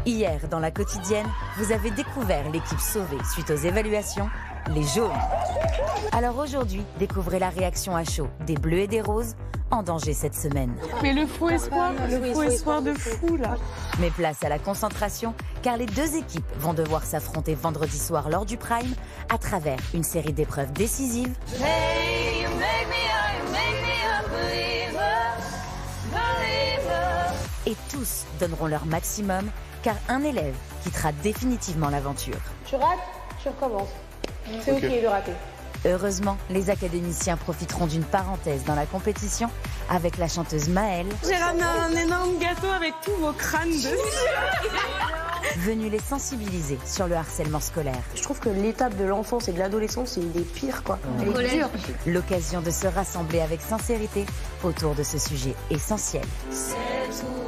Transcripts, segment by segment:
Hier, dans la quotidienne, vous avez découvert l'équipe sauvée suite aux évaluations, les jaunes. Alors aujourd'hui, découvrez la réaction à chaud des bleus et des roses en danger cette semaine. Mais le faux espoir de fou là. Mais place à la concentration, car les deux équipes vont devoir s'affronter vendredi soir lors du Prime à travers une série d'épreuves décisives. Hey, you make me a believer, believer. Et tous donneront leur maximum, car un élève quittera définitivement l'aventure. Tu rates, tu recommences. C'est ok de rater. Heureusement, les académiciens profiteront d'une parenthèse dans la compétition avec la chanteuse Maëlle. J'ai ramené un énorme gâteau avec tous vos crânes dessus. Venue les sensibiliser sur le harcèlement scolaire. Je trouve que l'étape de l'enfance et de l'adolescence, c'est des pires, quoi. Elle est dure. L'occasion de se rassembler avec sincérité autour de ce sujet essentiel. C'est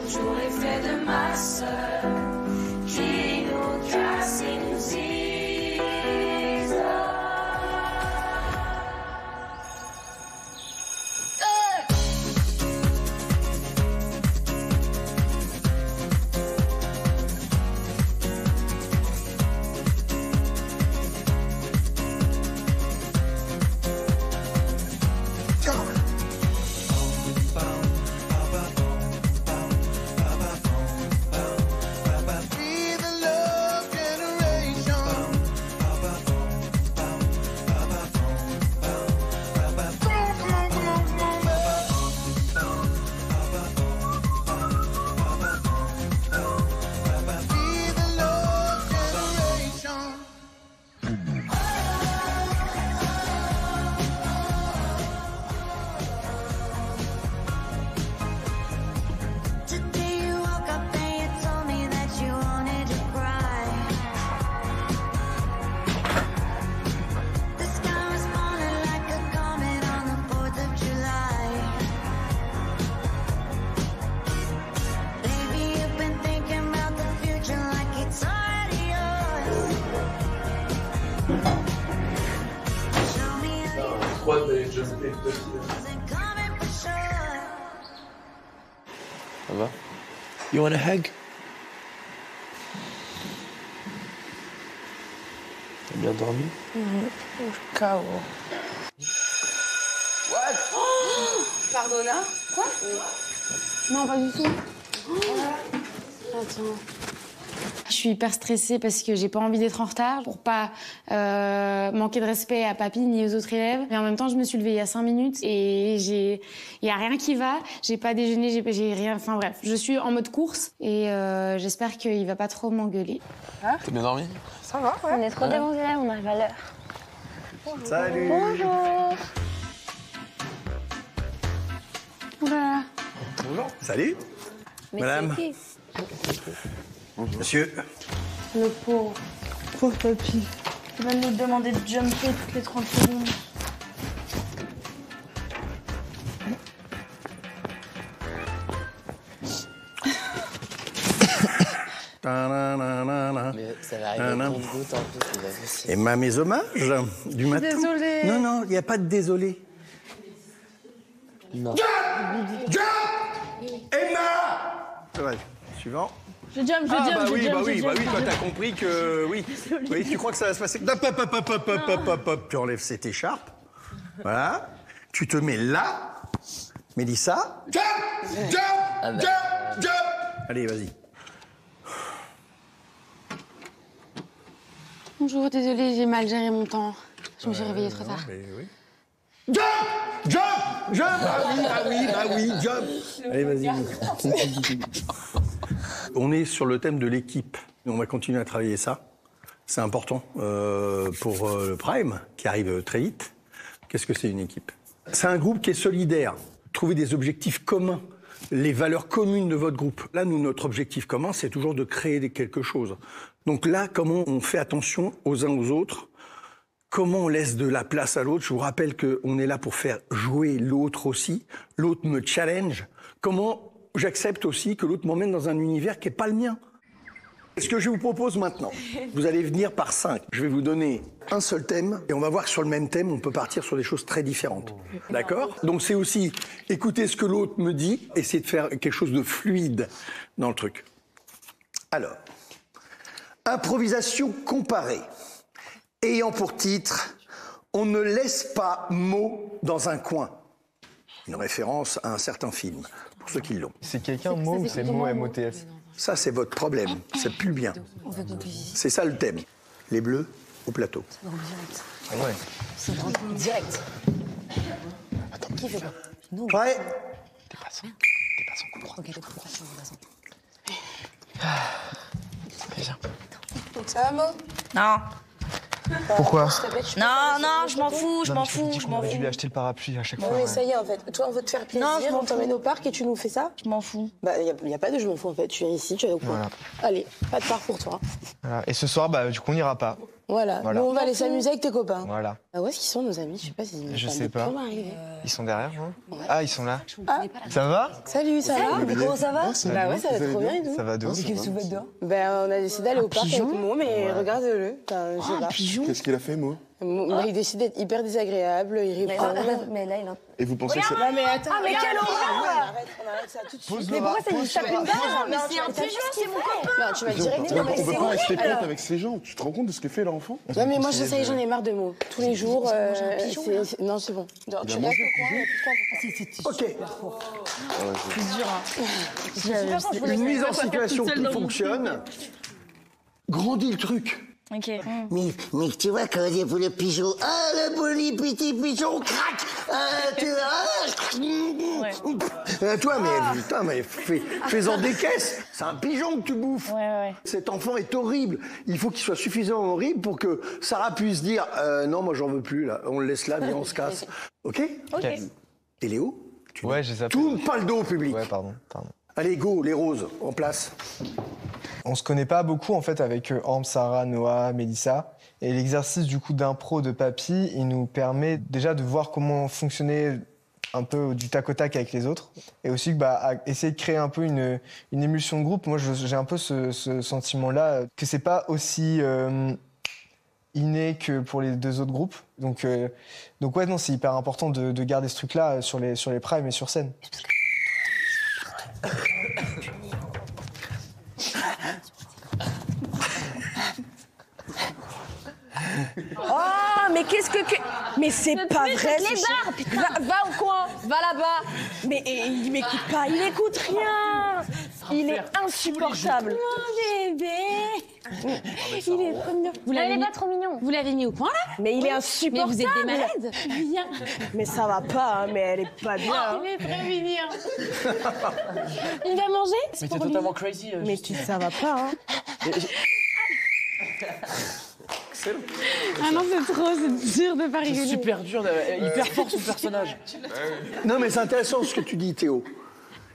toujours l'effet de ma sœur qui nous casse et nous isole. Ça va? You want a hug? T'as bien dormi? KO. What? Oh, pardonna? Quoi? Non, pas du tout. Attends. Je suis hyper stressée parce que j'ai pas envie d'être en retard pour pas manquer de respect à Papy ni aux autres élèves. Mais en même temps, je me suis levée il y a 5 minutes et il y a rien qui va. J'ai pas déjeuné, j'ai rien. Enfin bref, je suis en mode course et j'espère qu'il va pas trop m'engueuler. T'as bien dormi? Ça va, ouais. On est trop des bons élèves, on arrive à l'heure. Bonjour. Salut. Bonjour. Oula. Bonjour. Salut. Mais Madame. c'est qui? Monsieur. Le pauvre. Pauvre Papy. Il va nous demander de jumper toutes les 30 secondes. Mais ça va arriver au compte-gouttes en plus, c'est pas possible. Et mes hommages du matin. Désolée. Non, non, il n'y a pas de désolé. Non. Emma! Ouais, suivant. Je jump, je Ah jump, bah je oui, jump, bah je oui, jump, bah oui, je toi jump. t'as compris que oui. Oui, tu crois que ça va se passer. Hop, hop, hop, hop, hop, hop, hop, hop. Tu enlèves cette écharpe. Voilà. Tu te mets là. Mélissa. Jump! Jump! Ah bah. Jump! Jump! Allez, vas-y. Bonjour, désolée, j'ai mal géré mon temps. Je me suis réveillée trop tard. Mais oui. Jump! Jump! Jump! Ah oui, jump! Allez, vas-y. On est sur le thème de l'équipe. On va continuer à travailler ça. C'est important pour le Prime, qui arrive très vite. Qu'est-ce que c'est une équipe? C'est un groupe qui est solidaire. Trouver des objectifs communs, les valeurs communes de votre groupe. Là, nous, notre objectif commun, c'est toujours de créer quelque chose. Donc là, comment on fait attention aux uns aux autres? Comment on laisse de la place à l'autre? Je vous rappelle qu'on est là pour faire jouer l'autre aussi. L'autre me challenge. Comment j'accepte aussi que l'autre m'emmène dans un univers qui n'est pas le mien? Ce que je vous propose maintenant, vous allez venir par 5. Je vais vous donner un seul thème et on va voir que sur le même thème, on peut partir sur des choses très différentes. D'accord? Donc c'est aussi écouter ce que l'autre me dit, essayer de faire quelque chose de fluide dans le truc. Alors, Improvisation comparée. Ayant pour titre « On ne laisse pas Mo dans un coin ». Une référence à un certain film, pour ceux qui l'ont. C'est quelqu'un Mo ou c'est Mo M-O-T-S? Ça, c'est votre problème. C'est plus bien. C'est ça le thème. Les bleus au plateau. Ouais. Direct. Attends, qui fait quoi? Ouais. T'es pas son coup droit. Ok, t'es pas son. Viens. Ça va, Mo? Non. Pourquoi? Non, je m'en fous, je m'en Tu m'as dit fous. qu'on aurait dû lui acheter le parapluie à chaque Non, fois. mais ça y est, en fait. Toi, on veut te faire plaisir, Non, je m'en on t'emmène au parc et tu nous fais ça? Je m'en fous. Bah, y a pas de je m'en fous, en fait. Tu es ici, tu es au point. Voilà. Allez, pas de parc pour toi. Voilà. Et ce soir, bah, du coup, on n'ira pas. Voilà. Voilà. Nous, on va aller s'amuser avec tes copains. Voilà. Ah, où est-ce qu'ils sont, nos amis? Je sais pas s'ils Je sais pas. arriver. Ils sont derrière, non? Ah, ils sont là. Ah. Ça va? Salut, ça va? Comment ça va? Salut. Bah ouais, ça va trop bien et tout. Ça va de ouf. Qu'est-ce que tu fais dedans? Ben, on a décidé d'aller au parc avec Mo, mais regarde-le. Enfin, je sais pas. Qu'est-ce qu'il a fait, Mo? Il décide d'être hyper désagréable, il répond. Mais là, il a... Et vous pensez que c'est... Non mais attends, mais quelle horreur! On arrête ça tout de suite. Mais pourquoi ça lui tape une balle? Mais c'est un pigeon, c'est mon copain! Non, tu vas direct. On peut pas rester pote avec ces gens. Tu te rends compte de ce que fait leur enfant? Ouais, mais moi, ça y est, j'en ai marre de mots. Tous les jours, non, c'est bon. Genre, tu restes au coin, Ok. c'est dur. Une mise en situation qui fonctionne. Grandis le truc. Ok. Mais tu vois, quand il y a pour le pigeon, ah, le petit pigeon, crac, Toi, mais putain, mais fais-en des caisses. C'est un pigeon que tu bouffes. Ouais. Cet enfant est horrible. Il faut qu'il soit suffisamment horrible pour que Sarah puisse dire non, moi j'en veux plus là. On le laisse là, viens, on se casse. Ok. Et Léo, Ouais, j'ai ça. tourne pas le dos au public. Ouais, pardon. Allez, go, les roses, en place. On se connaît pas beaucoup en fait avec Ambre, Sarah, Noah, Mélissa. Et l'exercice du coup d'impro de Papy, il nous permet déjà de voir comment fonctionner un peu du tac au tac avec les autres. Et aussi essayer de créer un peu une émulsion de groupe. Moi, j'ai un peu ce sentiment-là que c'est pas aussi inné que pour les deux autres groupes. Donc ouais, non, c'est hyper important de garder ce truc-là sur les primes et sur scène. Oh, mais qu'est-ce que... Mais c'est pas vrai, les barres, putain. Va au coin, va là-bas. Mais il m'écoute pas, il écoute rien. Il est insupportable. Oh, bébé. Il est trop mignon. Il est pas trop mignon. Vous l'avez mis au point, là? Mais il est Mais insupportable. vous êtes des malades. Viens. Mais ça va pas, hein, mais elle est pas bien. hein. Il est très mignon. Il va manger? Mais t'es totalement crazy. Mais ça va pas, hein. Ah non, c'est dur de pas rigoler. C'est super dur, hyper fort son personnage. Non, mais c'est intéressant ce que tu dis, Théo.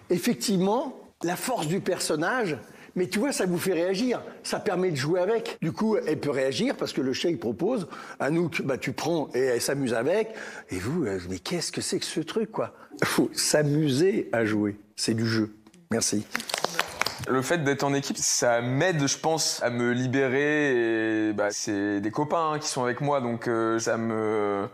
Effectivement, la force du personnage, mais tu vois, ça vous fait réagir. Ça permet de jouer avec. Du coup, elle peut réagir parce que le chat, il propose. Anouk, tu prends et elle s'amuse avec. Et vous, mais qu'est-ce que c'est que ce truc, quoi? Il faut s'amuser à jouer. C'est du jeu. Merci. Le fait d'être en équipe, ça m'aide, je pense, à me libérer. Et c'est des copains qui sont avec moi, donc ça me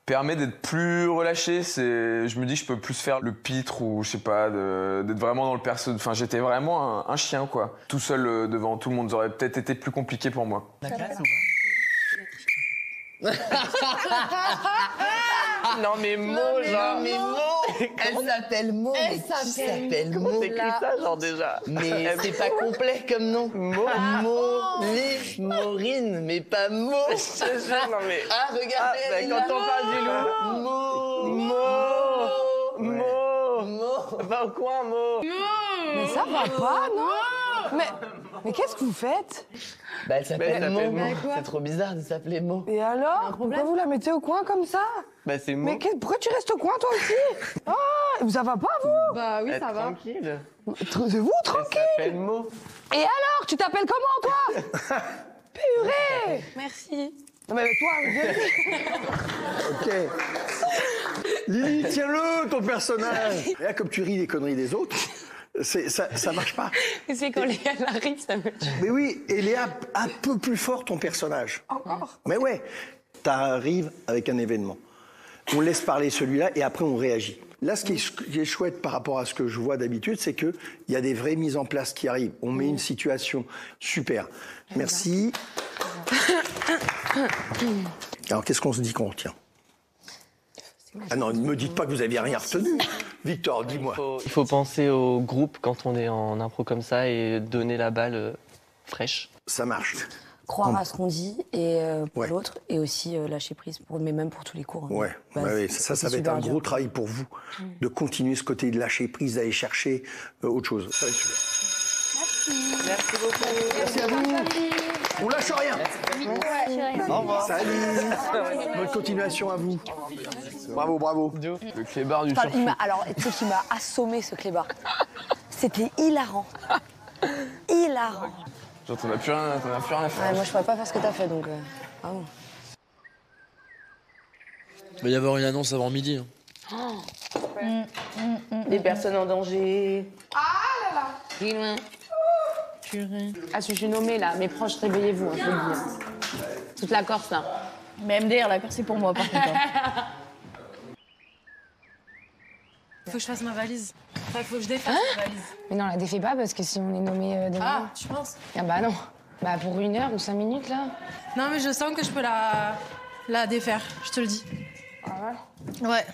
permet d'être plus relâché. Je me dis que je peux plus faire le pitre ou je sais pas, d'être vraiment dans le perso. Enfin, j'étais vraiment un chien, quoi. Tout seul devant tout le monde, ça aurait peut-être été plus compliqué pour moi. La classe ou Non mais Mo, genre. Non mais Mo. Elle s'appelle Mo. Elle s'appelle Mo. Comment t'écris ça, genre déjà? Mais c'est pas complet comme nom. Mo. Maureen, mais pas Mo. Je te jure, non mais. Ah, regardez. Quand on parle du loup. Mo. Va au coin, Mo. Mais ça va pas, non? Mais qu'est-ce que vous faites? Elle s'appelle Mo. Quoi? C'est trop bizarre de s'appeler Mo. Et alors? Pourquoi vous la mettez au coin comme ça? C'est Mo. Mais pourquoi tu restes au coin, toi aussi? Ah, ça va pas, vous? Bah oui, ça va. Tranquille. C'est vous, tranquille? Elle s'appelle Mo. Et alors? Tu t'appelles comment, toi? Purée! Merci. Non mais toi, Ok. Lily, tiens-le, ton personnage. Et là, comme tu ris des conneries des autres, ça marche pas. C'est quand Léa arrive, ça me tue. Mais oui, et Léa, un peu plus fort ton personnage. Encore? Mais ouais, t'arrives avec un événement. On laisse parler celui-là et après on réagit. Là, ce qui est chouette par rapport à ce que je vois d'habitude, c'est qu'il y a des vraies mises en place qui arrivent. On met une situation super. Merci. Alors, qu'est-ce qu'on se dit qu'on retient? Ah non, ne me dites pas que vous n'aviez rien retenu. Victor, dis-moi. Il faut penser au groupe quand on est en impro comme ça et donner la balle fraîche. Ça marche. Croire à ce qu'on dit et pour l'autre et aussi lâcher prise, mais même pour tous les cours. Hein. Ouais, ça va être un gros travail pour vous de continuer ce côté de lâcher prise, d'aller chercher autre chose. Ça va être super. Merci beaucoup. Merci à vous. On lâche rien. Au revoir. Salut. Bonne continuation à vous. Bravo, bravo. Le clébard du Enfin, alors, tu sais qu'il m'a assommé ce clébard. C'était hilarant. Hilarant. Genre, t'en as plus rien à faire. Ouais, moi, je pourrais pas faire ce que t'as fait, donc... bravo. Il va y avoir une annonce avant midi. Hein. Des personnes en danger. Ah là là. Ah, je suis nommée là, mes proches, réveillez-vous, hein, je veux le dire. Toute la Corse là. Mais MDR, la Corse, c'est pour moi, par contre. Faut que je fasse ma valise. Enfin, faut que je défasse ma valise. Mais non, la défais pas parce que si on est nommé demain. Ah, tu penses? Ah bah non. Bah pour 1 heure ou 5 minutes là. Non, mais je sens que je peux la défaire, je te le dis. Ah ouais? Ouais.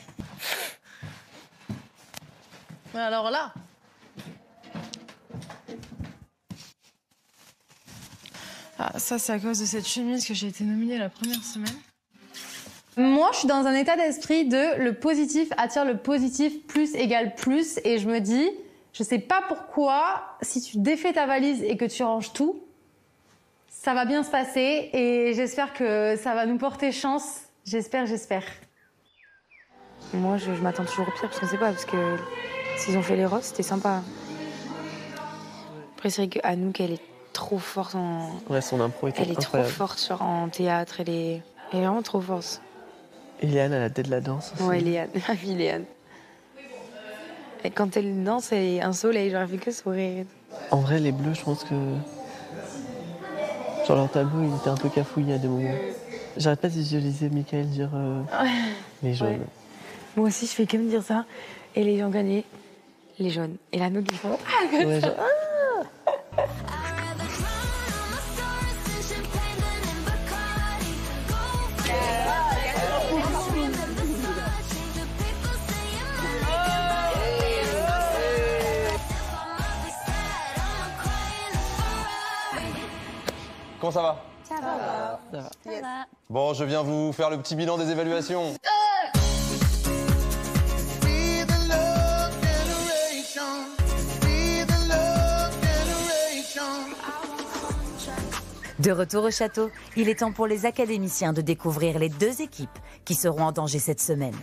Mais alors là... Ah, ça, c'est à cause de cette chemise que j'ai été nominée la première semaine. Moi, je suis dans un état d'esprit de le positif attire le positif, plus égale plus. Et je me dis, je sais pas pourquoi, si tu défais ta valise et que tu ranges tout, ça va bien se passer. Et j'espère que ça va nous porter chance. J'espère. Moi, je m'attends toujours au pire parce qu'on sait pas, parce que s'ils ont fait les roses, c'était sympa. Après, c'est vrai qu'Anouk, elle est trop forte en... Ouais, son impro était incroyable. Elle est trop forte en théâtre, elle est vraiment trop forte. Et Léane, elle a tête de la danse aussi. Ouais, Léane, ma fille Léane. Et quand elle danse, elle est un soleil, j'aurais fait que sourire. En vrai, les bleus, je pense que... Sur leur tableau, il était un peu cafouillé à des moments. J'arrête pas de visualiser Michael dire les jaunes. Ouais. Moi aussi, je fais que me dire ça. Et les gens gagnaient, les jaunes. Et là, nous, ils font... Ouais, genre, Comment ça va? Ça va. Ça va. Bon, je viens vous faire le petit bilan des évaluations. De retour au château, il est temps pour les académiciens de découvrir les 2 équipes qui seront en danger cette semaine.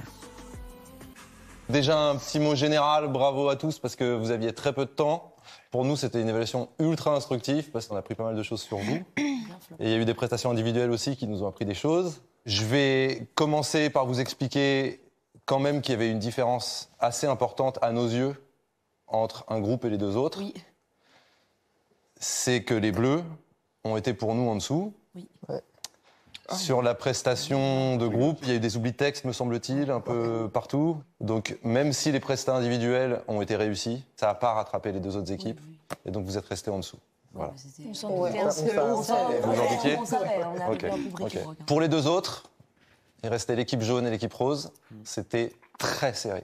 Déjà un petit mot général, bravo à tous parce que vous aviez très peu de temps. Pour nous, c'était une évaluation ultra instructive parce qu'on a appris pas mal de choses sur vous. Et il y a eu des prestations individuelles aussi qui nous ont appris des choses. Je vais commencer par vous expliquer quand même qu'il y avait une différence assez importante à nos yeux entre un groupe et les 2 autres. Oui. C'est que les bleus ont été pour nous en dessous. Oui. Ouais. Sur la prestation de groupe, il y a eu des oublis de texte, me semble-t-il, un peu partout. Donc, même si les prestats individuels ont été réussis, ça n'a pas rattrapé les 2 autres équipes. Et donc, vous êtes restés en dessous. Voilà. On s'en doutait un peu. Vous en doutiez ? On savait, on a Ok, un peu ok. Pour les 2 autres, il restait l'équipe jaune et l'équipe rose. C'était très serré.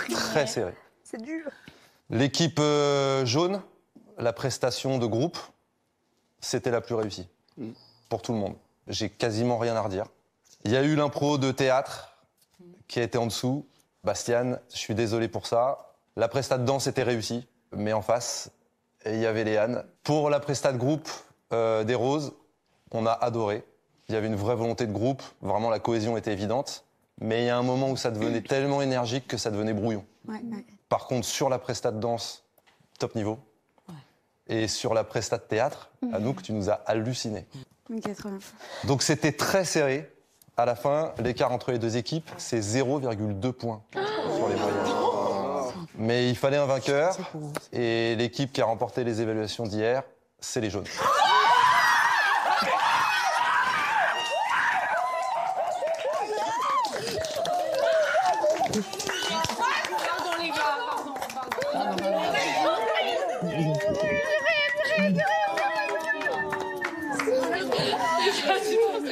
Très serré. C'est dur. L'équipe jaune, la prestation de groupe, c'était la plus réussie. Pour tout le monde. J'ai quasiment rien à redire. Il y a eu l'impro de théâtre qui a été en dessous. Bastiane, je suis désolé pour ça. La presta de danse était réussie, mais en face, il y avait Léane. Pour la presta de groupe des roses, on a adoré. Il y avait une vraie volonté de groupe, vraiment la cohésion était évidente. Mais il y a un moment où ça devenait tellement énergique que ça devenait brouillon. Ouais. Par contre, sur la presta de danse, top niveau. Et sur la presta de théâtre, Anouk, tu nous as halluciné. 80. Donc c'était très serré. À la fin, l'écart entre les 2 équipes, c'est 0,2 points sur les moyennes. Mais il fallait un vainqueur. Et l'équipe qui a remporté les évaluations d'hier, c'est les jaunes.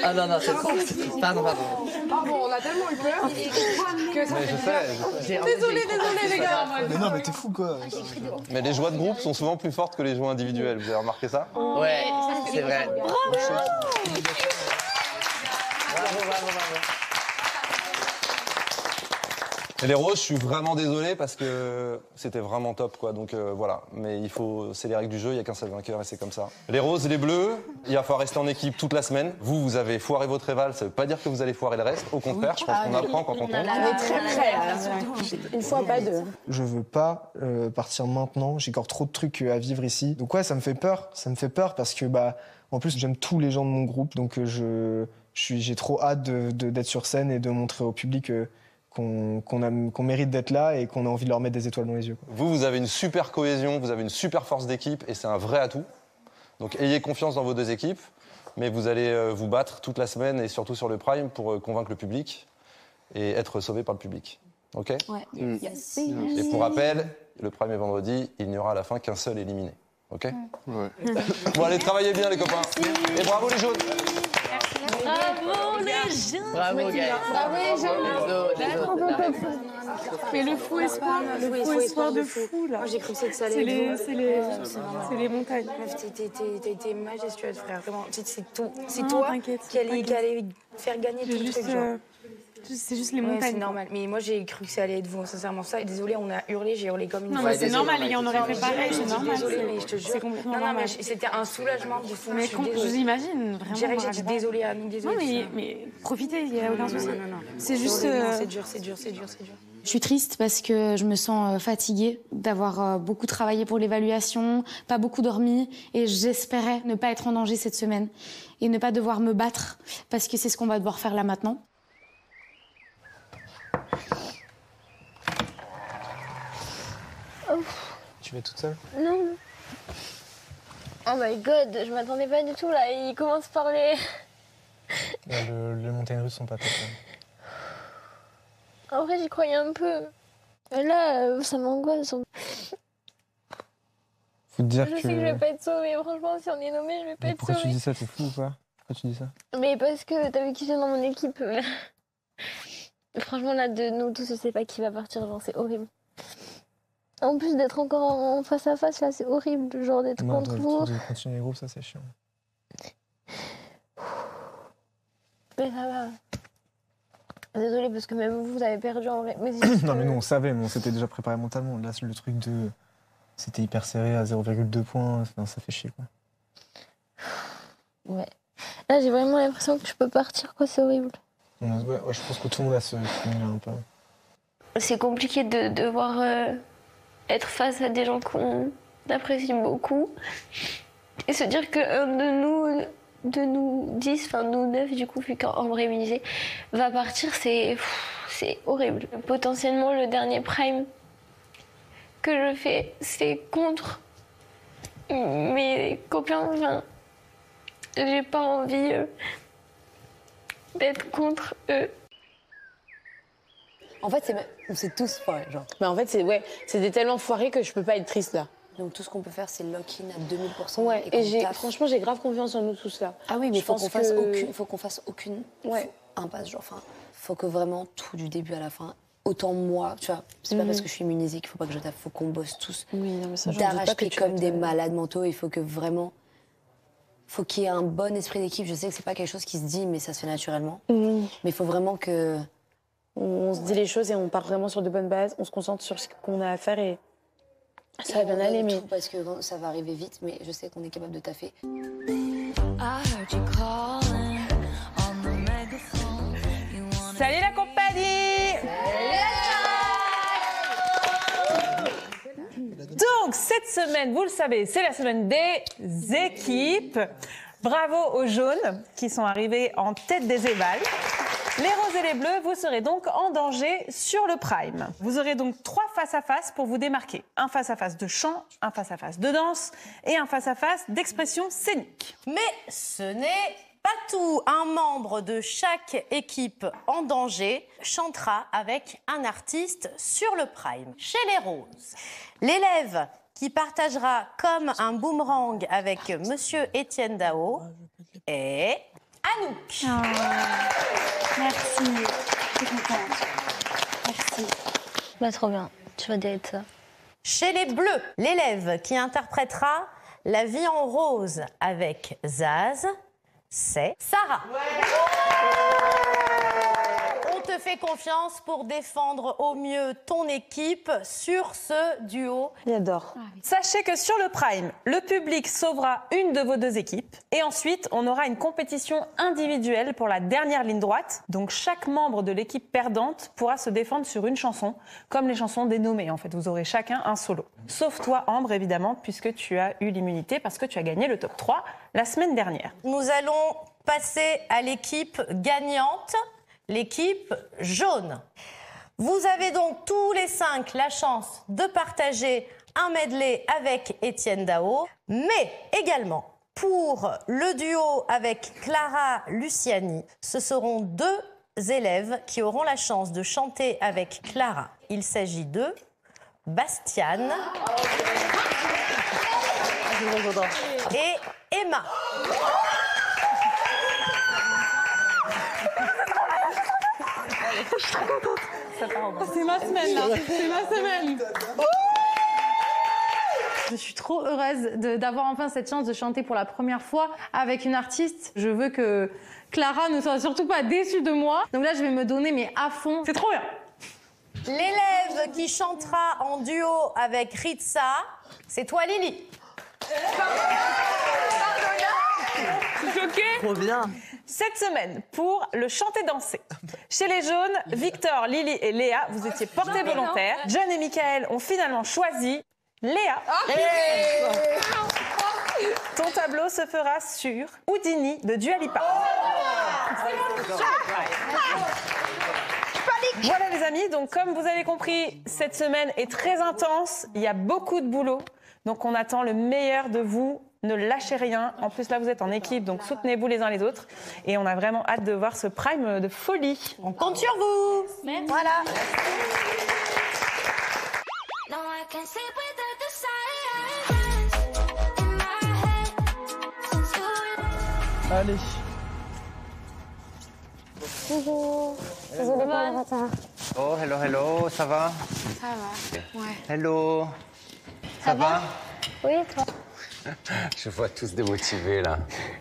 Ah non, non, c'est pardon. Pardon, on a tellement eu peur que ça Mais je sais. Désolé les gars. Mais non, mais t'es fou quoi. Mais les joies de groupe sont souvent plus fortes que les joies individuelles. Vous avez remarqué ça? Ouais, c'est vrai. Bravo. Et les roses, je suis vraiment désolé parce que c'était vraiment top, quoi. Donc voilà. Mais c'est les règles du jeu, il n'y a qu'un seul vainqueur et c'est comme ça. Les roses et les bleus, il va falloir rester en équipe toute la semaine. Vous avez foiré votre éval, ça ne veut pas dire que vous allez foirer le reste. Au contraire, je pense qu'on apprend quand on tombe. On est très prêts. Une fois, pas deux. Je veux pas partir maintenant. J'ai encore trop de trucs à vivre ici. Donc ouais, ça me fait peur. Ça me fait peur parce que en plus j'aime tous les gens de mon groupe, donc j'ai trop hâte d'être sur scène et de montrer au public qu'on mérite d'être là et qu'on a envie de leur mettre des étoiles dans les yeux. Quoi. Vous avez une super cohésion, vous avez une super force d'équipe et c'est un vrai atout. Donc ayez confiance dans vos deux équipes, mais vous allez vous battre toute la semaine et surtout sur le Prime pour convaincre le public et être sauvé par le public. Ok ? Ouais. Yes. Et pour rappel, le Prime est vendredi, il n'y aura à la fin qu'un seul éliminé. Ok ? Ouais. Bon, allez, travaillez bien les copains. Et bravo les jaunes. Bravo les jaunes. Bravo Gaël. Bravo les jaunes. Mais le fou espoir de fou là. Moi j'ai cru que ça allait être C'est les montagnes. Meuf, t'as été majestueuse, frère. Vraiment, c'est Non, toi t'inquiète, qui allait faire gagner tout le truc, genre. C'est juste les Ouais, montagnes. c'est normal. Mais moi, j'ai cru que ça allait être vous, sincèrement. Ça, et désolé, on a hurlé, j'ai hurlé comme une Non, folle. mais c'est normal, les gars, on aurait fait pareil, c'est Je dis normal. désolé, mais je te jure. C'est complètement Non, normal. mais c'était un soulagement de fou. Mais je suis désolée. j'imagine, vraiment. Direct, j'ai dit désolé à nous, désolé. Non, mais profitez, il n'y a aucun souci. Non. C'est juste. C'est dur. Je suis triste parce que je me sens fatiguée d'avoir beaucoup travaillé pour l'évaluation, pas beaucoup dormi, et j'espérais ne pas être en danger cette semaine et ne pas devoir me battre parce que c'est ce qu'on va devoir faire là maintenant. Tu vas toute seule? Non. Oh my god, je m'attendais pas du tout là, il commence par les... Les montagnes russes sont pas top. En vrai, j'y croyais un peu. Et là, ça m'angoisse. Faut te dire Je sais que je vais pas être sauvée, franchement, si on est nommé, je vais pas Mais être pourquoi tu sauvée. dis ça? T'es fou ou quoi? Pourquoi tu dis ça? Mais parce que t'as vu qui vient dans mon équipe. Franchement, là, de nous tous, je sais pas qui va partir, genre, c'est horrible. En plus d'être encore en face à face, là, c'est horrible, genre d'être contre vous. De continuer les groupes, ça c'est chiant. Mais ça va. Désolée, parce que même vous avez perdu en vrai. Mais Non mais nous on savait, mais on s'était déjà préparé mentalement. Là le truc de... C'était hyper serré à 0,2 points, non, ça fait chier quoi. Ouais. Là j'ai vraiment l'impression que je peux partir, quoi, c'est horrible. Ouais, je pense que tout le monde a ce feeling-là un peu. C'est compliqué de devoir être face à des gens qu'on apprécie beaucoup et se dire qu'un de nous 10, enfin nous 9 du coup, vu qu'Ambre est immunisé, va partir, c'est horrible. Potentiellement le dernier prime que je fais, c'est contre mes copains. Enfin, j'ai pas envie d'être contre eux. En fait, c'est tous foirés, genre. Mais en fait, c'était tellement foiré que je peux pas être triste là. Donc tout ce qu'on peut faire, c'est lock-in à 2000%. Ouais, et franchement, j'ai grave confiance en nous tous là. Ah oui, mais il faut qu'on fasse aucune Ouais. impasse. Genre, enfin, faut que vraiment tout du début à la fin. Autant moi, tu vois, c'est pas parce que je suis immunisée qu'il faut pas que je taffe, faut qu'on bosse tous. Oui, non, mais ça, j'en doute pas que d'arrache-pied tu comme vas des te- malades mentaux. Il faut que vraiment. Faut qu'il y ait un bon esprit d'équipe. Je sais que c'est pas quelque chose qui se dit, mais ça se fait naturellement. Mais il faut vraiment que. On se dit les choses et on part vraiment sur de bonnes bases. On se concentre sur ce qu'on a à faire et ça va bien aller. Mais Parce que ça va arriver vite, mais je sais qu'on est capable de taffer. Salut la compagnie! Donc, cette semaine, vous le savez, c'est la semaine des équipes. Bravo aux jaunes qui sont arrivés en tête des évals. Les roses et les bleus, vous serez donc en danger sur le Prime. Vous aurez donc 3 face-à-face pour vous démarquer. Un face-à-face de chant, un face-à-face de danse et un face-à-face d'expression scénique. Mais ce n'est pas tout. Un membre de chaque équipe en danger chantera avec un artiste sur le Prime. Chez les roses, l'élève qui partagera comme un boomerang avec Monsieur Étienne Dao est Anouk. Merci. Je suis contente. Merci. Bah, trop bien. Tu vas dire ça. Chez les Bleus, l'élève qui interprétera La vie en rose avec Zaz, c'est Sarah. On te fait confiance pour défendre au mieux ton équipe sur ce duo. J'adore. Sachez que sur le Prime, le public sauvera une de vos deux équipes. Et ensuite, on aura une compétition individuelle pour la dernière ligne droite. Donc chaque membre de l'équipe perdante pourra se défendre sur une chanson, comme les chansons dénommées. En fait, vous aurez chacun un solo. Sauf toi, Ambre, évidemment, puisque tu as eu l'immunité parce que tu as gagné le top 3 la semaine dernière. Nous allons passer à l'équipe gagnante, l'équipe jaune. Vous avez donc tous les 5 la chance de partager un medley avec Étienne Dao, mais également pour le duo avec Clara Luciani, ce seront 2 élèves qui auront la chance de chanter avec Clara. Il s'agit de Bastiane et Emma. Je suis trop contente. C'est ma semaine, là. C'est ma semaine. Je suis trop heureuse d'avoir enfin cette chance de chanter pour la première fois avec une artiste. Je veux que Clara ne soit surtout pas déçue de moi. Donc là, je vais me donner mais à fond. C'est trop bien. L'élève qui chantera en duo avec Ritza, c'est toi, Lily. Je suis choquée. Trop bien. Cette semaine, pour le chanter-danser. Chez les jaunes, Victor, Lily et Léa, vous étiez portés volontaires. John et Michael ont finalement choisi Léa. Ton tableau se fera sur Houdini de Dua Lipa. Voilà les amis, donc comme vous avez compris, cette semaine est très intense, il y a beaucoup de boulot, donc on attend le meilleur de vous, ne lâchez rien, en plus là vous êtes en équipe, donc soutenez-vous les uns les autres, et on a vraiment hâte de voir ce prime de folie. On compte sur vous. Merci. Voilà. Allez. Bonjour. Désolée pour le retard. Oh, hello, hello, ça va? Ça va, ouais. Hello. Ça va? Oui, toi? Je vois tous démotivés, là.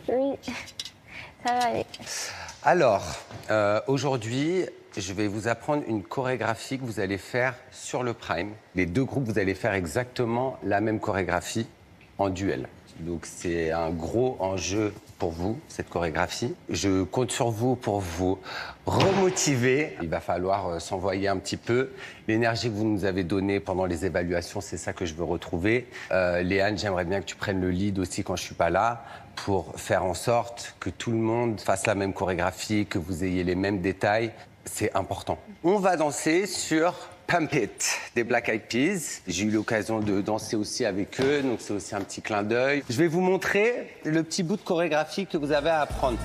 Oui, ça va aller. Alors, aujourd'hui, je vais vous apprendre une chorégraphie que vous allez faire sur le Prime. Les 2 groupes, vous allez faire exactement la même chorégraphie en duel. Donc, c'est un gros enjeu pour vous, cette chorégraphie. Je compte sur vous pour vous remotiver. Il va falloir s'envoyer un petit peu. L'énergie que vous nous avez donnée pendant les évaluations, c'est ça que je veux retrouver. Léane, j'aimerais bien que tu prennes le lead aussi quand je suis pas là, pour faire en sorte que tout le monde fasse la même chorégraphie, que vous ayez les mêmes détails. C'est important. On va danser sur Pump It des Black Eyed Peas. J'ai eu l'occasion de danser aussi avec eux, donc c'est aussi un petit clin d'œil. Je vais vous montrer le petit bout de chorégraphie que vous avez à apprendre.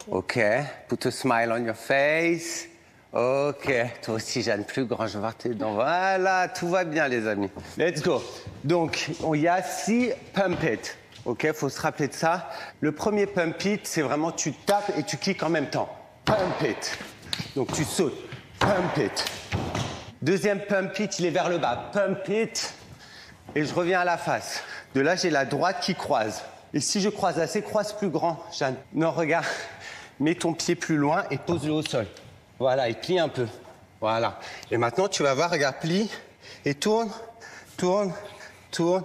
Ok, put a smile on your face. Ok, toi aussi, Jeanne, plus grand, je vais voir tes dents. Voilà, tout va bien, les amis. Let's go. Donc, il y a 6 pump it. Ok, faut se rappeler de ça. Le premier pump it, c'est vraiment tu tapes et tu kicks en même temps. Pump it. Donc, tu sautes. Pump it. Deuxième pump it, il est vers le bas. Pump it. Et je reviens à la face. De là, j'ai la droite qui croise. Et si je croise assez, croise plus grand, Jeanne. Non, regarde. Mets ton pied plus loin et pose-le au sol. Voilà, et plie un peu. Voilà. Et maintenant, tu vas voir, regarde, plie et tourne, tourne, tourne.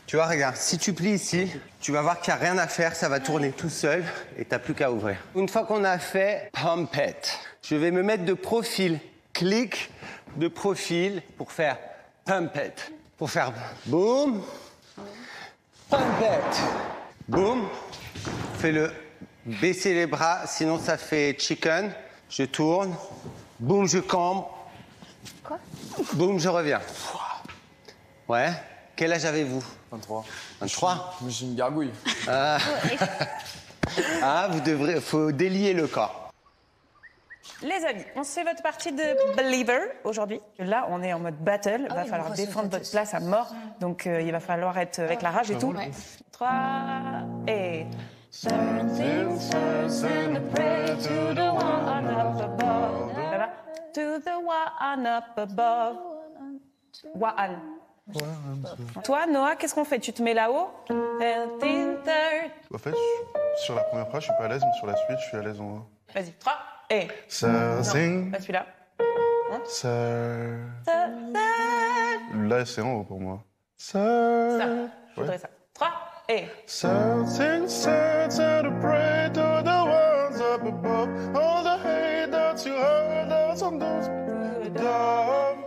Tu vois, regarde, si tu plies ici, tu vas voir qu'il n'y a rien à faire, ça va tourner tout seul et tu n'as plus qu'à ouvrir. Une fois qu'on a fait pump it, je vais me mettre de profil. Clic de profil pour faire pump it. Pour faire boum, pump it, boum. Fais-le. Baissez les bras, sinon ça fait chicken. Je tourne. Boum, je cambre. Quoi? Boum, je reviens. Ouais. Quel âge avez-vous? 23. 23? Je suis une gargouille. Ah, faut délier le corps. Les amis, on se fait votre partie de Believer aujourd'hui. Là, on est en mode battle. Il va falloir défendre votre place à mort. Donc, il va falloir être avec la rage et tout. 3 et... To the one up above. One. Toi, Noah, qu'est-ce qu'on fait? Tu te mets là-haut? En fait, sur la première phrase, je suis pas à l'aise, mais sur la suite, je suis à l'aise en haut. Vas-y, 3 et... Something. Non, pas celui-là. Là, c'est en haut pour moi. Ça, je voudrais ça. 3 et... Something said to pray to the ones up above. All the hate that you heard us on those.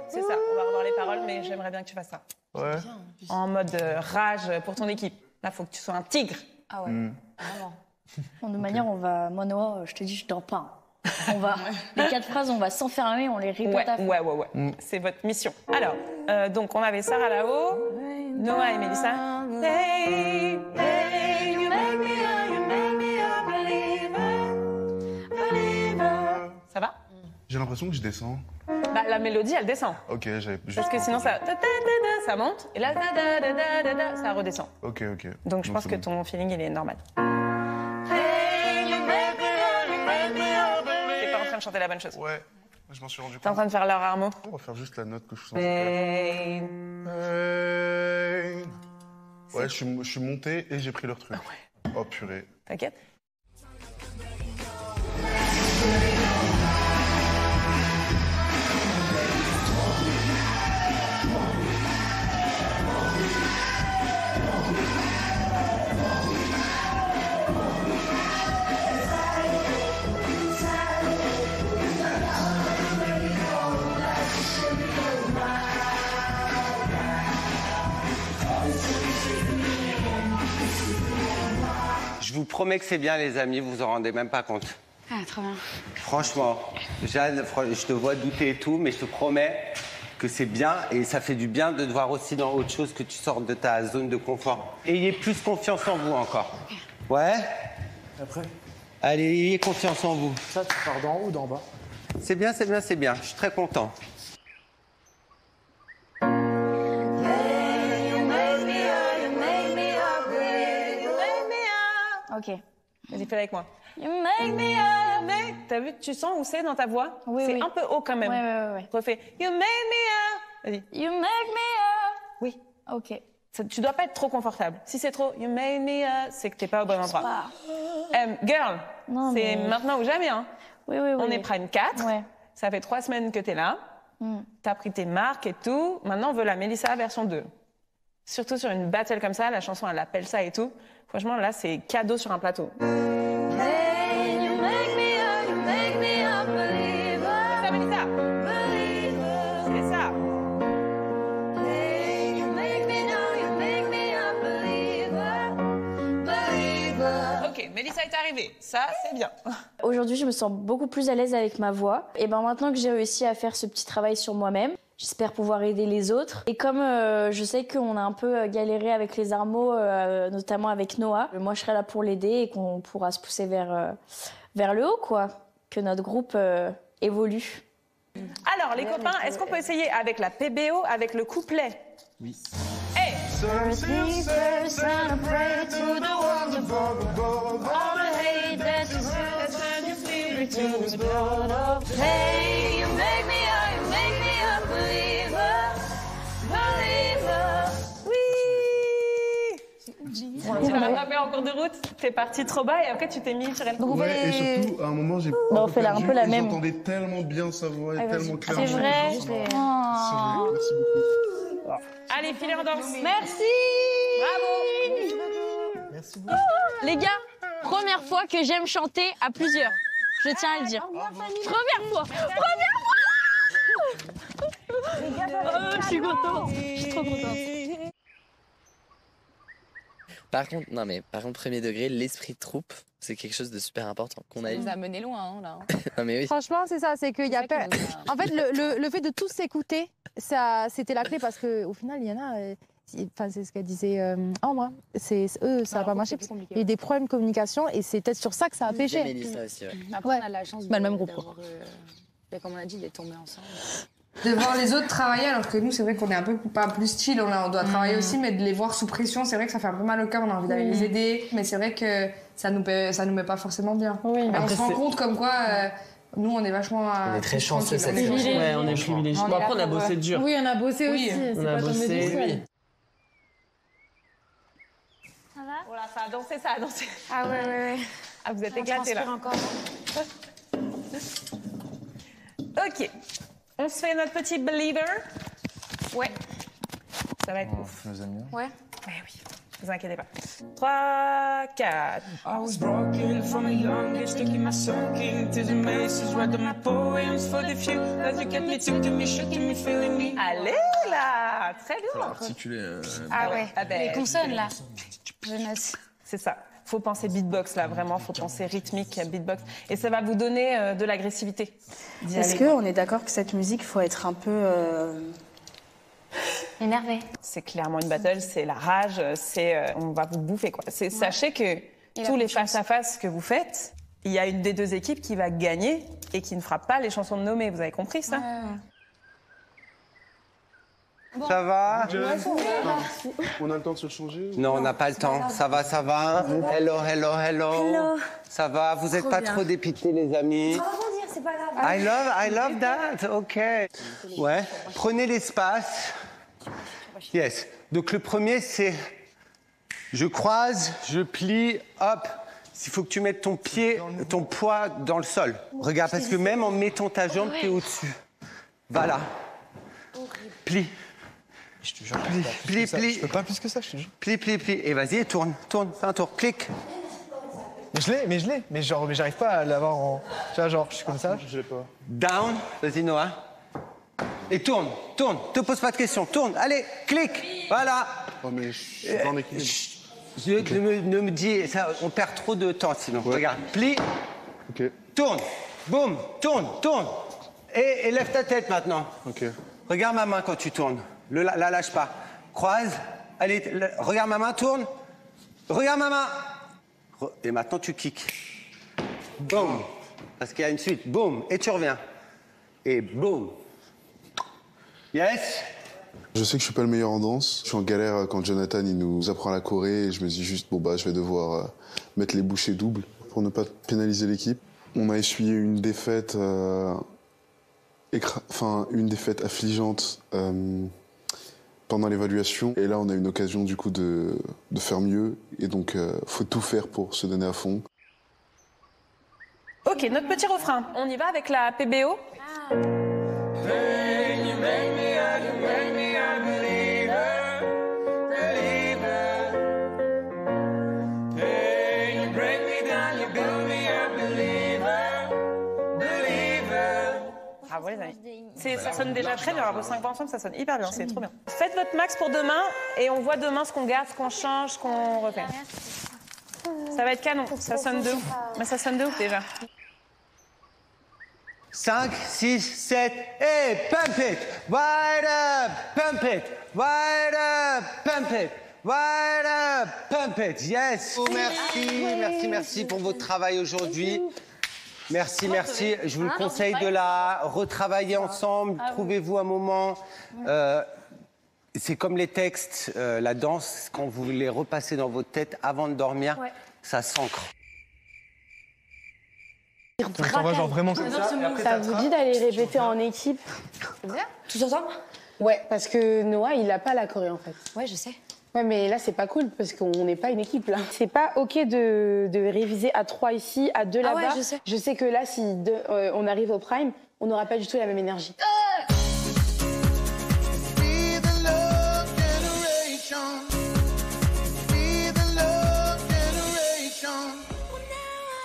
C'est ça, on va revoir les paroles, mais j'aimerais bien que tu fasses ça. Ouais. En mode rage pour ton équipe. Là, faut que tu sois un tigre. Ah ouais, vraiment. Bon, de manière, on va... Moi, Noah, je te dis, je dors pas. On va... Les 4 phrases, on va s'enfermer, on les répète à fond. Ouais. C'est votre mission. Alors, donc, on avait Sarah là-haut, Noah et Mélissa. Hey, hey, you make me a believer. Ça va? J'ai l'impression que je descends. Bah, la mélodie, elle descend. Ok, j'avais juste... Parce que sinon, ça monte, et là, ça redescend. Ok. Donc, je pense que ton feeling, il est normal. T'es pas en train de chanter la bonne chose. Ouais, je m'en suis rendu compte. T'es en train de faire leur armo. On va faire juste la note que je suis censé faire. Ouais, je suis monté et j'ai pris leur truc. Oh purée. T'inquiète. Je vous promets que c'est bien, les amis, vous vous en rendez même pas compte. Ah, trop bien. Franchement, Jeanne, je te vois douter et tout, mais je te promets que c'est bien et ça fait du bien de te voir aussi dans autre chose, que tu sortes de ta zone de confort. Ayez plus confiance en vous encore. Ouais? Après? Allez, ayez confiance en vous. Ça, tu pars d'en haut ou d'en bas? C'est bien. Je suis très content. Ok. Vas-y, fais-le avec moi. You make me a... T'as vu, tu sens où c'est dans ta voix? Oui, c'est oui. un peu haut quand même. Ouais. Refais. You make me a... Vas-y. You make me a... Oui. Ok. Tu dois pas être trop confortable. Si c'est trop you made me a, c'est que t'es pas au bon endroit. Girl, c'est maintenant ou jamais. Hein. Oui. On est Prime 4. Ouais. Ça fait 3 semaines que t'es là. T'as pris tes marques et tout. Maintenant, on veut la Mélissa version 2. Surtout sur une battle comme ça, la chanson, elle appelle ça et tout. Franchement, là, c'est cadeau sur un plateau. Hey, you make me a believer. C'est ça, Mélissa. C'est ça. Hey, you make me a believer. Ok, Mélissa est arrivée. Ça, c'est bien. Aujourd'hui, je me sens beaucoup plus à l'aise avec ma voix. Et ben maintenant que j'ai réussi à faire ce petit travail sur moi-même, j'espère pouvoir aider les autres. Et comme je sais qu'on a un peu galéré avec les armos, notamment avec Noah, moi je serai là pour l'aider et qu'on pourra se pousser vers le haut, quoi. Que notre groupe évolue. Alors, les copains, est-ce qu'on peut essayer avec la PBO, avec le couplet? Oui. Hey! Hey, you make me a believer. Bon, tu l'as rattrapé en cours de route, t'es parti trop bas et après tu t'es mis sur elle. Ouais, et surtout, à un moment, j'ai on fait un peu la même. J'entendais tellement bien sa voix et tellement clairement. C'est vrai. C'est vrai, merci beaucoup. Allez, filez en danse. Merci. Bravo. Merci beaucoup. Les gars, première fois que j'aime chanter à plusieurs. Je tiens à le dire. Première fois. Oh, je suis contente. Je suis trop contente. Par contre, premier degré, l'esprit de troupe, c'est quelque chose de super important qu'on a eu. Ça nous a mené loin, hein, là. Non, mais oui. Franchement, c'est ça, c'est qu'il y a pas. En fait, le fait de tous s'écouter, ça, c'était la clé parce que au final, il y en a. Enfin, c'est ce qu'elle disait Ambre. C'est eux, ça n'a pas marché. Il y a eu des problèmes de communication et c'est peut-être sur ça que ça a pêché. Mélissa aussi, ouais. Après, on a la chance le même groupe. comme on a dit, d'être tombés ensemble. De voir les autres travailler, alors que nous, c'est vrai qu'on est un peu pas plus chill, on doit travailler aussi, mais de les voir sous pression, c'est vrai que ça fait un peu mal au cœur, on a envie d'aller les aider, mais c'est vrai que ça nous met pas forcément bien. Oui, mais on se rend compte comme quoi, nous, on est vachement... On est très chanceux cette année. Ouais, on est privilégiés. Bon, après, on a bossé dur. Oui, on a bossé aussi. On a bossé. Ça va? Voilà, ça a dansé, ça a dansé. Ah ouais. Ah, vous êtes éclatés là. Encore. Ok. On se fait notre petit believer. Ouais. Ça va être ouf. Nos amis. Ouais. Ouais, oui. Ne vous inquiétez pas. 3, 4. I was broken from a young age, taking my soaking to the masses, writing my poems for the few that you get me, took me, shaking me, feeling me. Allez là, très bien. Articuler. Ah ouais. Ah ben, les consonnes là. Jeunesse. C'est ça. Faut penser beatbox là, vraiment. Faut penser rythmique, beatbox, et ça va vous donner de l'agressivité. Est-ce qu'on est d'accord que cette musique, faut être un peu énervé? C'est clairement une battle, c'est la rage, c'est on va vous bouffer quoi. Sachez que tous les face-à-face que vous faites, il y a une des deux équipes qui va gagner et qui ne fera pas les chansons de Nomé. Vous avez compris ça? Bon. Ça va? On a le temps de se changer? Non, on n'a pas le temps. Ça va? Hello. Ça va? Vous n'êtes pas trop dépités, les amis? Ça va rebondir, c'est pas grave. I love that. OK. Ouais. Prenez l'espace. Yes. Donc le premier, c'est je croise, je plie, hop. Il faut que tu mettes ton pied, ton poids dans le sol. Regarde, parce que même en mettant ta jambe, t'es au-dessus. Voilà. Plie. Je te jure, plie. Je peux pas plus que ça, je te jure. Plie. Et vas-y, tourne, fais un tour, clique. Mais je l'ai, mais j'arrive pas à l'avoir en... Tu vois, genre, je suis comme ça. Je l'ai pas. Down, vas-y Noah. Et tourne, te pose pas de questions, tourne, allez, clique, voilà. Oh mais je suis pas en équilibre. Ne me dis, ça, on perd trop de temps sinon. Ouais. Regarde, plie, tourne, boum, tourne. Et lève ta tête maintenant. Ok. Regarde ma main quand tu tournes, la lâche pas. Croise, allez, regarde ma main, tourne. Regarde ma main. Et maintenant tu kicks. Boum, parce qu'il y a une suite, boum, et tu reviens. Et boum. Yes. Je sais que je suis pas le meilleur en danse. Je suis en galère quand Jonathan il nous apprend la choré et je me dis juste je vais devoir mettre les bouchées doubles pour ne pas pénaliser l'équipe. On a essuyé une défaite une défaite affligeante pendant l'évaluation et là on a une occasion du coup de faire mieux et donc faut tout faire pour se donner à fond. Ok, notre petit refrain. On y va avec la PBO. Bravo les amis. Ça sonne déjà très bien. Vos 5 voix ensemble, ça sonne hyper bien. C'est trop bien. Faites votre max pour demain et on voit demain ce qu'on garde, ce qu'on change, ce qu'on refait. Ça va être canon. Ça sonne de ouf. Mais ça sonne de ouf déjà. 5, 6, 7, et pump it, wide up, pump it, wide up, pump it, wide up, pump it, yes. Oh, merci pour votre travail aujourd'hui. Merci. Je vous le conseille de la retravailler ensemble. Trouvez-vous un moment. C'est comme les textes, la danse, quand vous les repassez dans votre tête avant de dormir, ça s'ancre. Genre vraiment comme ça. Ça vous dit d'aller répéter en équipe? Tous ensemble? Ouais, parce que Noah, il a pas la choré en fait. Ouais, je sais. Ouais, mais là, c'est pas cool parce qu'on n'est pas une équipe là. C'est pas OK de réviser à 3 ici, à 2 là-bas. Ouais, je sais. Je sais que là, si on arrive au prime, on n'aura pas du tout la même énergie.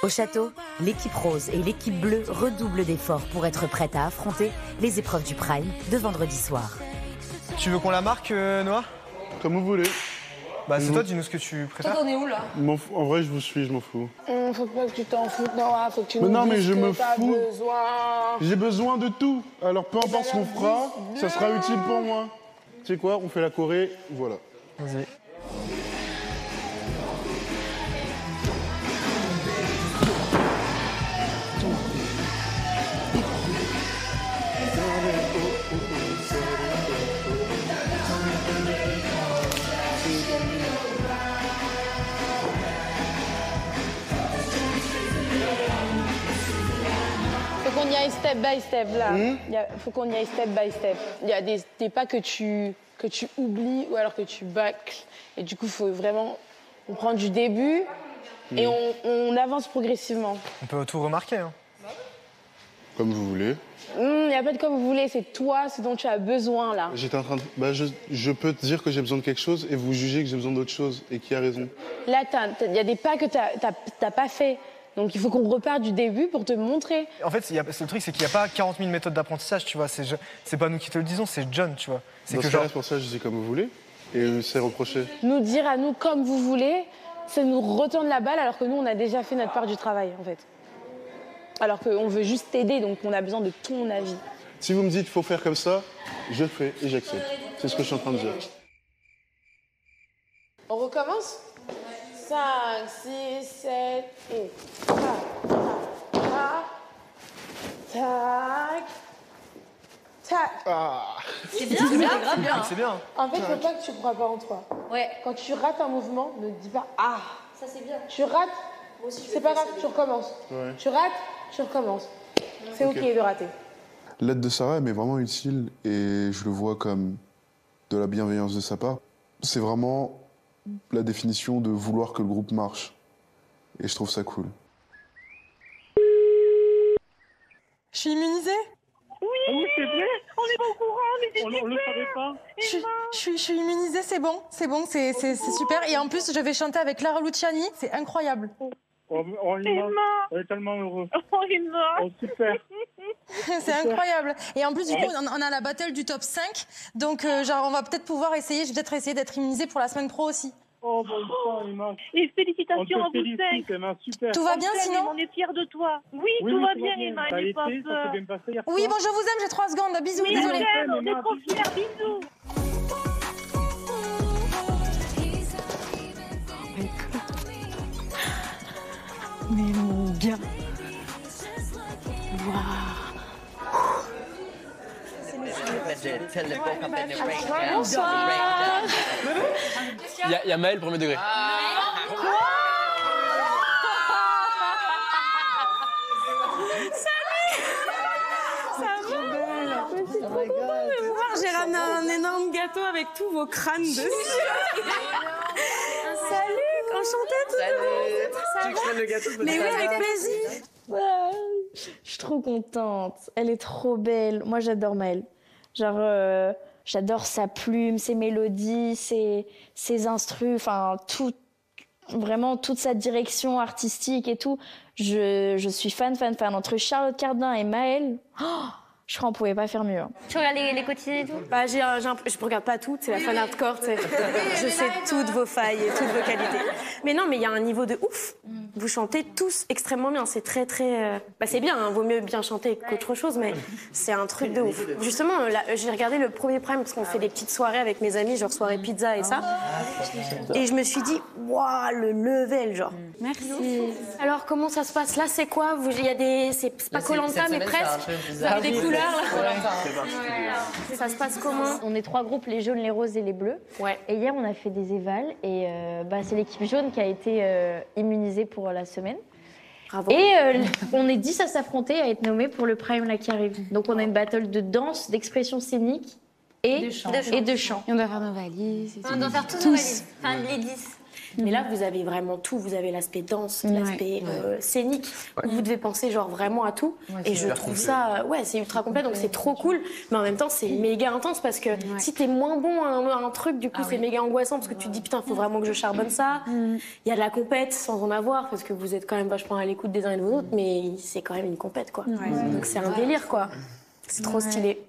Au château, l'équipe rose et l'équipe bleue redoublent d'efforts pour être prêtes à affronter les épreuves du Prime de vendredi soir. Tu veux qu'on la marque, Noah? Comme vous voulez. Bah c'est toi, dis-nous ce que tu préfères. Toi, t'en es où là? En vrai, je vous suis, je m'en fous. Faut pas que tu t'en foutes, non, faut que tu Mais nous non, mais dises je que me t'as fous. besoin. J'ai besoin de tout. Alors peu importe ce qu'on fera, ça sera utile pour moi. Tu sais quoi, on fait la Corée, voilà. Vas-y. Faut qu'on y aille step by step là. Faut qu'on y aille step by step. Il y a des pas que tu oublies ou alors que tu bâcles. Et du coup, il faut vraiment on prend du début et on avance progressivement. On peut tout remarquer. Hein. Comme vous voulez. Il n'y a pas de comme vous voulez, c'est toi, ce dont tu as besoin là. J'étais en train de... Bah, je peux te dire que j'ai besoin de quelque chose et vous jugez que j'ai besoin d'autre chose. Et qui a raison? Là, il y a des pas que t'as pas fait. Donc il faut qu'on reparte du début pour te montrer. En fait, le truc, c'est qu'il n'y a pas 40 000 méthodes d'apprentissage, tu vois. C'est pas nous qui te le disons, c'est John, tu vois. Dans ce cas-là, c'est pour ça que je dis comme vous voulez. Et c'est reproché. Nous dire à nous comme vous voulez, c'est nous retourner la balle alors que nous, on a déjà fait notre part du travail, en fait. Alors qu'on veut juste t'aider, donc on a besoin de ton avis. Si vous me dites qu'il faut faire comme ça, je le fais et j'accepte. C'est ce que je suis en train de dire. On recommence 5, 6, 7 et... Tac. Tac. C'est bien, c'est grave bien. C'est bien. En fait, il faut pas que tu crois pas en toi. Ouais. Quand tu rates un mouvement, ne dis pas « Ah ». Ça, c'est bien. Tu rates, c'est pas grave, tu recommences. Ouais. Tu rates, tu recommences. C'est ok de rater. L'aide de Sarah m'est vraiment utile et je le vois comme de la bienveillance de sa part. C'est vraiment la définition de vouloir que le groupe marche. Et je trouve ça cool. Je suis immunisée? Oui, c'est vrai. On n'est pas au courant, mais On le savait pas. Je suis immunisée, c'est bon, c'est super. Et en plus, je vais chanter avec Clara Luciani, c'est incroyable. On est tellement heureux. Emma. Oh, super. C'est incroyable. Et en plus, du coup, on a la battle du top 5. Donc, genre, on va peut-être pouvoir essayer, je vais peut-être essayer d'être immunisée pour la semaine pro aussi. Oh, bon sang, Emma. Et félicitations à vous cinq. Emma, super. Tout va bien sinon? On est fiers de toi. Oui, Oui, tout va tout bien, Emma. Ça a N'aie pas été, ça peur. s'est bien passé hier Oui, soir. bon, je vous aime, j'ai 3 secondes. Bisous, Oui, désolée. on est trop fiers. Bisous. Mais mon gars. Bonsoir. Il y a Maël, premier degré. J'ai ramené un énorme gâteau avec tous vos crânes dessus. Salut, enchantée tout le monde. Tu crèves le gâteau? Mais oui, avec plaisir. Je suis trop contente. Elle est trop belle. Moi, j'adore Maëlle. Genre, j'adore sa plume, ses mélodies, ses instrus, enfin, tout, vraiment toute sa direction artistique et tout. Je suis fan. Entre Charlotte Cardin et Maëlle, je crois qu'on pouvait pas faire mieux. Tu regardes les quotidiens et tout? Bah, je regarde pas toutes, c'est la fan hardcore, tu sais. Je sais toutes vos failles et toutes vos qualités. Mais non, mais il y a un niveau de ouf. Vous chantez tous extrêmement bien, c'est très très... Bah c'est bien, hein, vaut mieux bien chanter qu'autre chose, mais c'est un truc de ouf. Justement, là, j'ai regardé le premier prime parce qu'on fait des petites soirées avec mes amis, genre soirée pizza et ça. Et je me suis dit, waouh, le level, genre. Merci. Alors, comment ça se passe? Là, c'est quoi? Il y a des... C'est pas Koh-Lanta, mais presque. Vous avez des couleurs, là. Ça se passe comment? On est 3 groupes, les jaunes, les roses et les bleus. Ouais. Et hier, on a fait des évals et c'est l'équipe jaune qui a été immunisée pour la semaine. Bravo. Et on est 10 à s'affronter, à être nommés pour le prime là qui arrive. Donc on a une battle de danse, d'expression scénique et de chant. Et on doit faire nos valises. On doit faire tous nos valises. Enfin, les 10. Mais là, vous avez vraiment tout. Vous avez l'aspect danse, l'aspect scénique. Vous devez penser genre vraiment à tout. Et je trouve ça, c'est ultra complet. Donc c'est trop cool. Mais en même temps, c'est méga intense parce que si t'es moins bon à un truc, du coup, c'est méga angoissant parce que tu te dis putain, faut vraiment que je charbonne ça. Il y a de la compète sans en avoir parce que vous êtes quand même vachement à l'écoute des uns et des autres. Mais c'est quand même une compète, quoi. Donc c'est un délire, quoi. C'est trop stylé.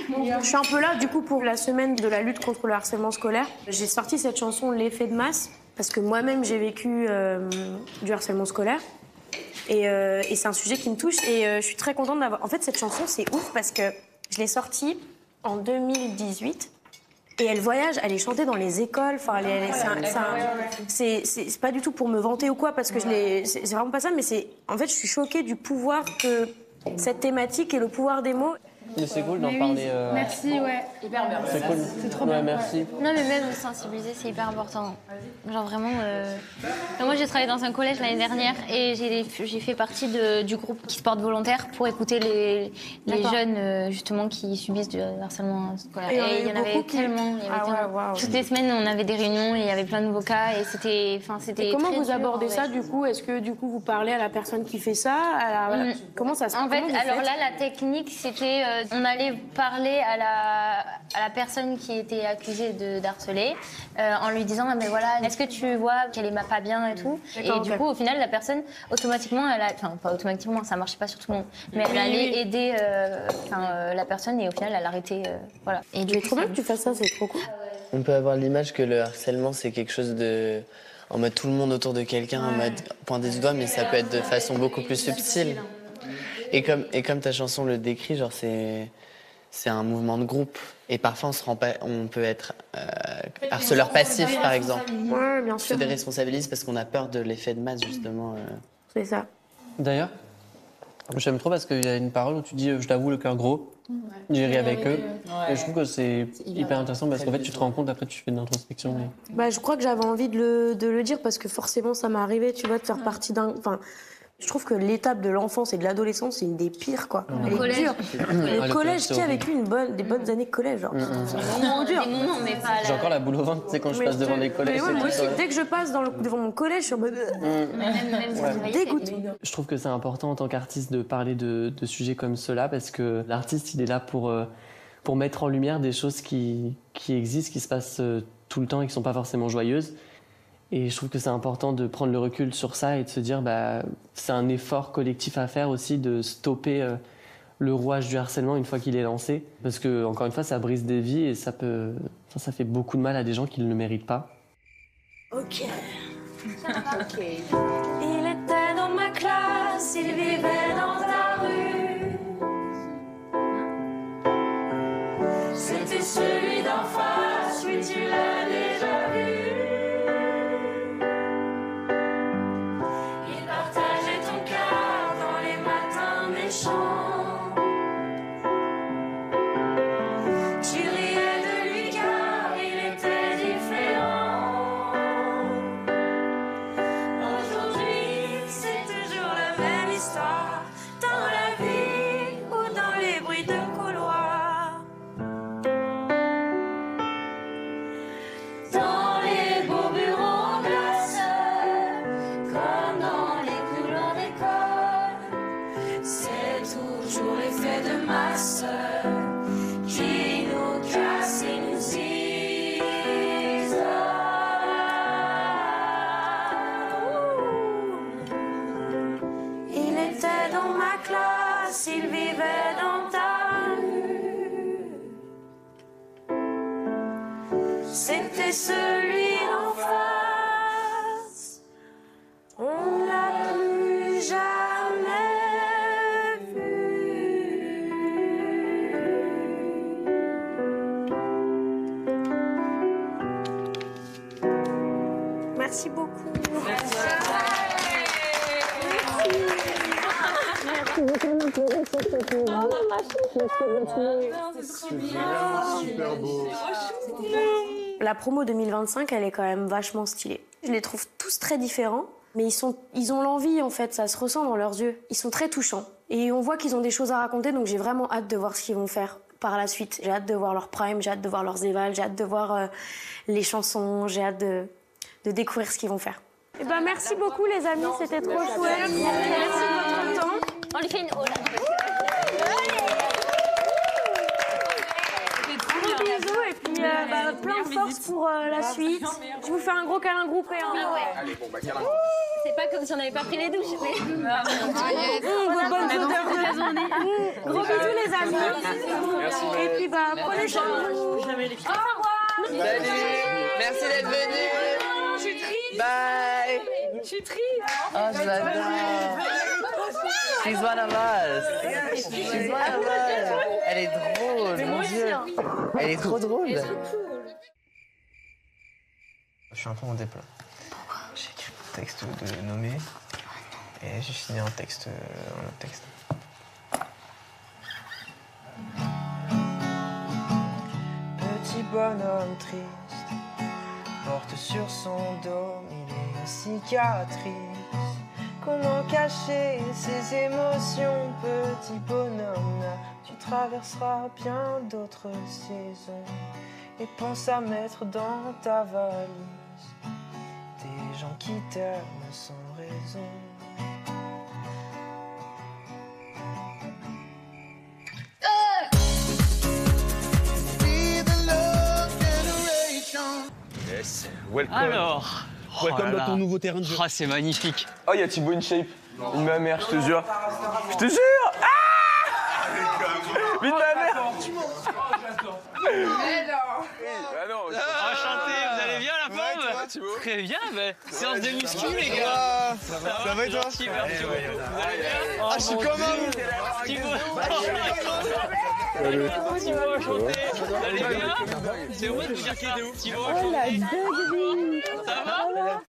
Je suis un peu là, du coup, pour la semaine de la lutte contre le harcèlement scolaire. J'ai sorti cette chanson L'effet de masse, parce que moi-même, j'ai vécu du harcèlement scolaire. Et c'est un sujet qui me touche. Et je suis très contente d'avoir... En fait, cette chanson, c'est ouf, parce que je l'ai sortie en 2018. Et elle voyage, elle est chantée dans les écoles. Enfin, c'est pas du tout pour me vanter ou quoi, parce que c'est vraiment pas ça. Mais en fait, je suis choquée du pouvoir que cette thématique et le pouvoir des mots. Mais c'est cool d'en parler. Merci, ouais. Hyper bien. C'est cool. C'est trop bien. bien. Merci. Non, mais même sensibiliser, c'est hyper important. Genre vraiment. Moi, j'ai travaillé dans un collège l'année dernière et j'ai fait partie du groupe qui se porte volontaire pour écouter les jeunes justement qui subissent du harcèlement scolaire. Et il y en avait tellement. Toutes les semaines, on avait des réunions et il y avait plein de nouveaux cas et c'était. Et comment vous abordez ça du coup? Est-ce que du coup vous parlez à la personne qui fait ça? Comment ça se passe? En fait, alors là, la technique, c'était. On allait parler à la personne qui était accusée d'harceler en lui disant mais voilà, est-ce que tu vois qu'elle est pas bien et tout. Et du coup, au final, la personne, automatiquement, enfin pas automatiquement, ça marchait pas sur tout le monde, mais elle allait aider la personne et au final, elle arrêtait. Voilà. Et tu es trop bien que tu fasses ça, c'est trop cool. On peut avoir l'image que le harcèlement, c'est quelque chose de... En mode tout le monde autour de quelqu'un, en mode pointer du doigt, mais ça peut être de façon beaucoup plus subtile. Et comme ta chanson le décrit, genre c'est un mouvement de groupe. Et parfois on peut être harceleur passif par exemple. Ouais, bien sûr. Se déresponsabilise parce qu'on a peur de l'effet de masse justement. C'est ça. D'ailleurs, j'aime trop parce qu'il y a une parole où tu dis je t'avoue le cœur gros, j'ai ri avec eux. Et je trouve que c'est hyper intéressant parce qu'en fait tu te rends compte, après tu fais de l'introspection. Je crois que j'avais envie de le dire parce que forcément ça m'est arrivé, tu vois, de faire partie d'un... Je trouve que l'étape de l'enfance et de l'adolescence, c'est une des pires, quoi. Elle est dure. Le collège, qui a vécu des bonnes années de collège, genre. C'est vraiment dur. J'ai encore la boule au ventre, tu sais, quand je passe devant des collèges. Moi aussi, dès que je passe devant mon collège, je suis en mode... Ça me dégoûte. Je trouve que c'est important en tant qu'artiste de parler de sujets comme cela parce que l'artiste, il est là pour mettre en lumière des choses qui existent, qui se passent tout le temps et qui ne sont pas forcément joyeuses. Et je trouve que c'est important de prendre le recul sur ça et de se dire c'est un effort collectif à faire aussi de stopper le rouage du harcèlement une fois qu'il est lancé. Parce que, encore une fois, ça brise des vies et ça fait beaucoup de mal à des gens qui ne le méritent pas. Ok. Il était dans ma classe, il vivait dans ta rue. C'était celui d'en face, oui, tu l'as déjà vu. Tu riais de lui car il était différent. Aujourd'hui, c'est toujours la même histoire. Dans la vie ou dans les bruits de couloir. Dans les beaux bureaux en glace, comme dans les couloirs d'école. C'est toujours l'effet de masse qui nous casse et nous isole. Il était dans ma classe, il vivait dans ta rue. C'était celui en face, on l'a plus jamais. Merci beaucoup. Super beau. La promo 2025, elle est quand même vachement stylée. Je les trouve tous très différents, mais ils ont l'envie en fait, ça se ressent dans leurs yeux. Ils sont très touchants et on voit qu'ils ont des choses à raconter, donc j'ai vraiment hâte de voir ce qu'ils vont faire par la suite. J'ai hâte de voir leur prime, j'ai hâte de voir leurs évals, j'ai hâte de voir les chansons, j'ai hâte de découvrir ce qu'ils vont faire. Eh ben, merci beaucoup les amis, c'était trop chouette. Merci de votre temps. On lui fait une haule. Gros bisous et puis plein de force pour la suite. Je vous fais un gros câlin groupé. Allez, bon, câlin. C'est pas comme si on n'avait pas pris les douches. Bonne odeur de la journée. Gros bisous les les amis. Et puis, bah, prenez soin de vous. Au revoir. Salut. Merci d'être venu. Je suis triste. Bye. Je suis triste. Oh, je l'adore. She's one of us. She's one of us. Elle est drôle, mon Dieu. Elle est trop drôle. Je suis un peu en déplat. Pourquoi? J'ai écrit un texte de nommé et j'ai signé un texte, un autre texte. Petit bonhomme triste porte sur son dos mille cicatrices. Comment cacher ses émotions, petit bonhomme? Tu traverseras bien d'autres saisons et pense à mettre dans ta valise des gens qui t'aiment sans raison. Yes, welcome. Alors, Welcome dans ton nouveau terrain de jeu. Oh, c'est magnifique. Oh, il y a Thibaut InShape. Une ma mère, je te jure. Je te jure. Ah Vite ma mère. Enchanté, vous allez bien la forme? Très bien, séance de muscu les gars. Ça va et toi? Merci beaucoup. Vous allez bien? Ah, je suis comme un... Thibaut, enchanté. Vous allez bien? C'est vrai de vous dire ça. Thibaut, enchanté. Ça va?